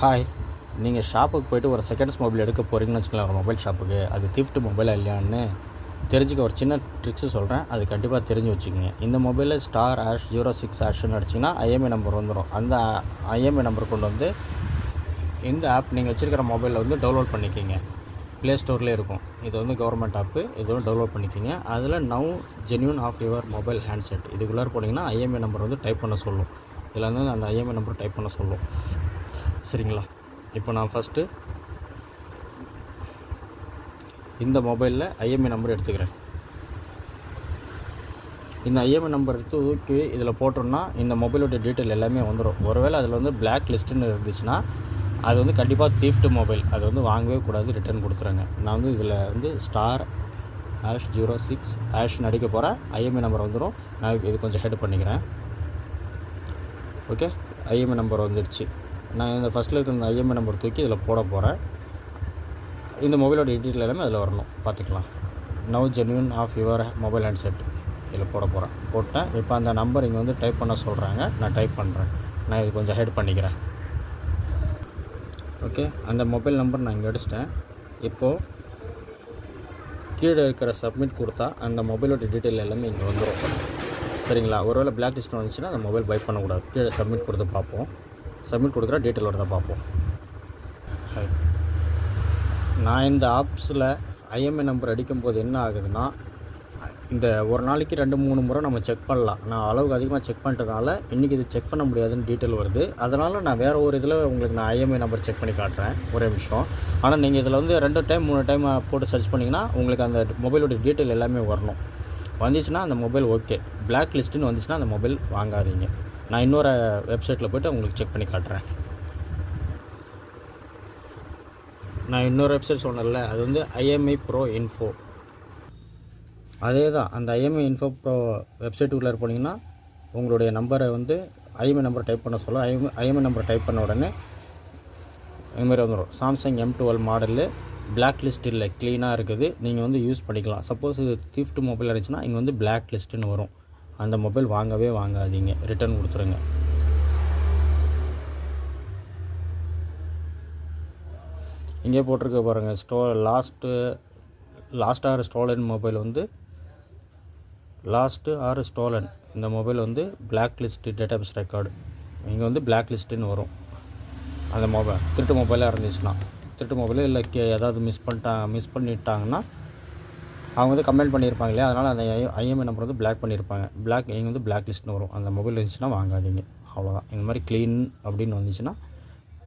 Hi, நீங்கள் ஷாப்புக்கு போய்ட்டு ஒரு செகண்ட்ஸ் மொபைல் எடுக்க போகிறீங்கன்னு வச்சுக்கலாம். ஒரு மொபைல் ஷாப்புக்கு அது திஃப்ட் மொபைலாக இல்லையான்னு தெரிஞ்சுக்க ஒரு சின்ன ட்ரிக்ஸு சொல்கிறேன். அது கண்டிப்பாக தெரிஞ்சு வச்சுக்கோங்க. இந்த மொபைலில் *#06# அடிச்சிங்கன்னா ஐஎம்இ நம்பர் வந்துடும். அந்த ஐஎம்இ நம்பர் கொண்டு வந்து இந்த ஆப் நீங்கள் வச்சுருக்கிற மொபைலில் வந்து டவுன்லோட் பண்ணிக்கிங்க. ப்ளே ஸ்டோர்லேயே இருக்கும். இது வந்து கவர்மெண்ட் ஆப்பு. இது வந்து டவுன்லோட் பண்ணிக்கிங்க. அதில் now genuine of your mobile handset இதுக்குள்ளார போனீங்கன்னா ஐஎம்இ நம்பர் வந்து டைப் பண்ண சொல்லும். இதில் வந்து அந்த ஐஎம்இ நம்பர் டைப் பண்ண சொல்லும். சரிங்களா? இப்போ நான் ஃபஸ்ட்டு இந்த மொபைலில் ஐஎம்இ நம்பர் எடுத்துக்கிறேன். இந்த ஐஎம்இ நம்பர் தூக்கி இதில் போட்டோம்னா இந்த மொபைலோட டீட்டெயில் எல்லாமே வந்துடும். ஒருவேளை அதில் வந்து பிளாக் லிஸ்ட்டுன்னு இருந்துச்சுன்னா அது வந்து கண்டிப்பாக தீஃப்ட் மொபைல். அது வந்து வாங்கவே கூடாது, ரிட்டர்ன் கொடுத்துருங்க. நான் வந்து இதில் வந்து *#06# அடிக்க போகிறேன். ஐஎம்இ நம்பர் வந்துடும். நான் இது கொஞ்சம் ஹெட் பண்ணிக்கிறேன். ஓகே, ஐஎம்இ நம்பர் வந்துடுச்சு. நான் இந்த ஃபஸ்ட்டில் இருக்கிற இந்த ஐஎம்இ நம்பர் தூக்கி இதில் போட போகிறேன். இந்த மொபைலோட டீட்டெயில் எல்லாமே அதில் வரணும். பார்த்துக்கலாம். Now genuine of your mobile handset இதில் போட போகிறேன். போட்டேன். இப்போ அந்த நம்பர் இங்கே வந்து டைப் பண்ண சொல்கிறாங்க. நான் டைப் பண்ணுறேன். நான் இது கொஞ்சம் ஹெட் பண்ணிக்கிறேன். ஓகே, அந்த மொபைல் நம்பர் நான் இங்கே அடிச்சிட்டேன். இப்போது கீழே இருக்கிற சப்மிட் கொடுத்தா அந்த மொபைலோட டீட்டெயில் எல்லாமே இங்கே வந்துடும். சரிங்களா? ஒருவேளை பிளாக் லிஸ்ட் வந்துச்சுன்னா அந்த மொபைல் பை பண்ணக்கூடாது. கீழே சப்மிட் கொடுத்து பார்ப்போம். சப்மிட் கொடுக்குற டீட்டெயிலோட தான் பார்ப்போம். நான் இந்த ஆப்ஸில் ஐஎம்இ நம்பர் அடிக்கும்போது என்ன ஆகுதுன்னா, இந்த ஒரு நாளைக்கு 2-3 முறை நம்ம செக் பண்ணலாம். நான் அளவுக்கு அதிகமாக செக் பண்ணிட்டதுனால இன்றைக்கி இது செக் பண்ண முடியாதுன்னு டீட்டெயில் வருது. அதனால் நான் வேறு ஒரு இதில் உங்களுக்கு நான் ஐஎம்இ நம்பர் செக் பண்ணி காட்டுறேன். ஒரே நிமிஷம். ஆனால் நீங்கள் இதில் வந்து 2 டைம் 3 டைம் போட்டு சர்ச் பண்ணிங்கன்னா உங்களுக்கு அந்த மொபைலோட டீட்டெயில் எல்லாமே வரணும். வந்துச்சுன்னா அந்த மொபைல் ஓகே. பிளாக் லிஸ்ட்டுன்னு வந்துச்சுன்னா அந்த மொபைல் வாங்காதீங்க. நான் இன்னொரு வெப்சைட்டில் போய்ட்டு உங்களுக்கு செக் பண்ணி காட்டுறேன். நான் இன்னொரு வெப்சைட் சொன்னேன்ல, அது வந்து IMEI Pro Info. அதே தான். அந்த IMEI Info Pro வெப்சைட்டுக்குள்ளே போனீங்கன்னா உங்களுடைய நம்பரை வந்து ஐஎம்இ நம்பர் டைப் பண்ண சொல்ல. ஐஎம்இ நம்பர் டைப் பண்ண உடனே இதுமாதிரி வந்துடும். Samsung M12 model, black list இல்லை, க்ளீனாக இருக்குது. நீங்கள் வந்து யூஸ் பண்ணிக்கலாம். சப்போஸ் இது தீஃப்ட் மொபைல் இருந்துச்சுன்னா இங்கே வந்து பிளாக் லிஸ்ட்டுன்னு வரும். அந்த மொபைல் வாங்கவே வாங்காதீங்க. ரிட்டர்ன் கொடுத்துருங்க. இங்கே போட்டிருக்க பாருங்கள். லாஸ்ட் ஆர் ஸ்டோலன் மொபைல் வந்து ஸ்டோலன். இந்த மொபைல் வந்து பிளாக் லிஸ்ட் டேட்டாபேஸ் ரெக்கார்டு. இங்கே வந்து பிளாக் லிஸ்ட்டுன்னு வரும். அந்த மொபைல் திருட்டு மொபைலாக இருந்துச்சுன்னா, திருட்டு மொபைலு இல்லை ஏதாவது மிஸ் பண்ணிட்டாங்கன்னா அவங்க வந்து கம்ப்ளைண்ட் பண்ணியிருப்பாங்க இல்லையா? அதனால் அந்த ஐஎம்இ நம்பர் வந்து பிளாக் பண்ணியிருப்பாங்க. இங்கே வந்து பிளாக் லிஸ்ட்னு வரும். அந்த மொபைல் இருந்துச்சுன்னா வாங்காதீங்க. அவ்வளோதான். இந்த மாதிரி க்ளீன் அப்படின்னு வந்துச்சுன்னா